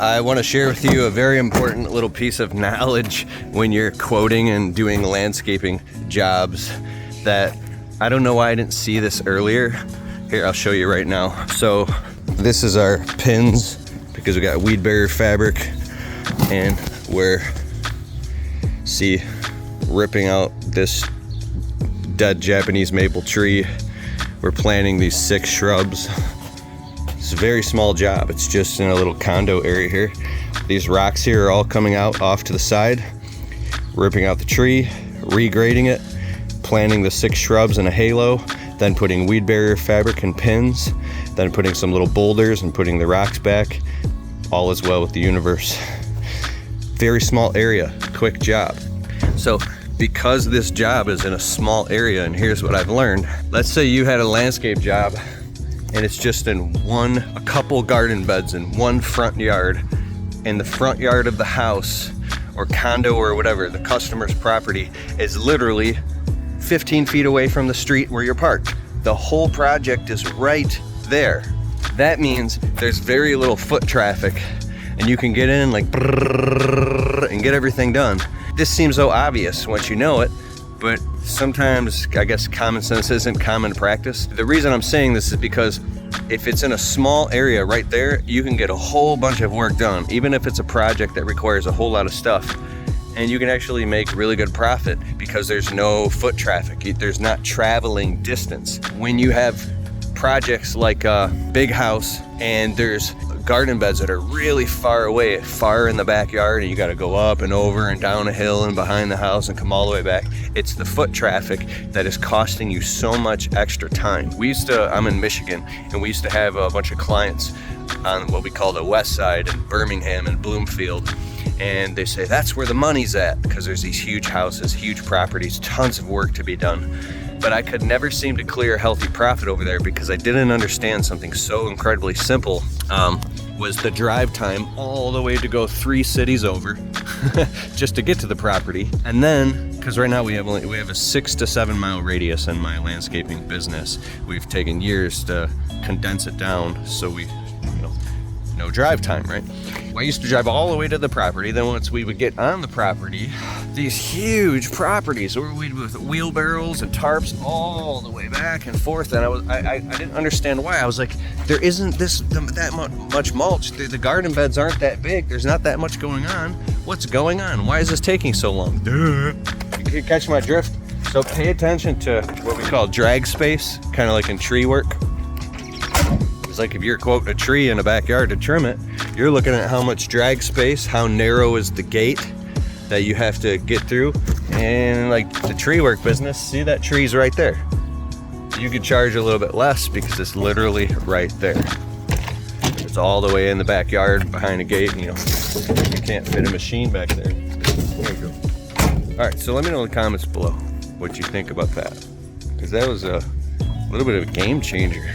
I want to share with you a very important little piece of knowledge when you're quoting and doing landscaping jobs that I don't know why I didn't see this earlier. Here, I'll show you right now. So this is our pins because we got weed barrier fabric and we're, see, ripping out this dead Japanese maple tree. We're planting these 6 shrubs. It's a very small job. It's just in a little condo area here. These rocks here are all coming out off to the side, ripping out the tree, regrading it, planting the 6 shrubs in a halo, then putting weed barrier fabric and pins, then putting some little boulders and putting the rocks back. All is well with the universe. Very small area, quick job. So because this job is in a small area, and here's what I've learned. Let's say you had a landscape job and it's just in a couple garden beds in one front yard, and the front yard of the house or condo or whatever, the customer's property is literally 15 feet away from the street where you're parked. The whole project is right there. That means there's very little foot traffic and you can get in like and get everything done. This seems so obvious once you know it, but sometimes I guess common sense isn't common practice. The reason I'm saying this is because if it's in a small area right there, you can get a whole bunch of work done, even if it's a project that requires a whole lot of stuff. And you can actually make really good profit because there's no foot traffic. There's not traveling distance. When you have projects like a big house and there's garden beds that are really far away, far in the backyard, and you got to go up and over and down a hill and behind the house and come all the way back. It's the foot traffic that is costing you so much extra time. I'm in Michigan, and we used to have a bunch of clients on what we call the west side in Birmingham and Bloomfield. And they say that's where the money's at because there's these huge houses, huge properties, tons of work to be done. But I could never seem to clear a healthy profit over there because I didn't understand something so incredibly simple, was the drive time all the way to go 3 cities over just to get to the property. And then, because right now we have a 6 to 7 mile radius in my landscaping business. We've taken years to condense it down so we, no drive time, right? I used to drive all the way to the property. Then once we would get on the property, these huge properties where we'd with wheelbarrows and tarps all the way back and forth. And I didn't understand why. I was like, there isn't that much mulch. The garden beds aren't that big. There's not that much going on. What's going on? Why is this taking so long? Duh. You catch my drift? So pay attention to what we call drag space, kind of like in tree work. It's like if you're quoting a tree in a backyard to trim it, you're looking at how much drag space, how narrow is the gate that you have to get through. And like the tree work business, see that tree's right there. You could charge a little bit less because it's literally right there. It's all the way in the backyard behind a gate, and you can't fit a machine back there. There you go. All right, so let me know in the comments below what you think about that, because that was a little bit of a game changer.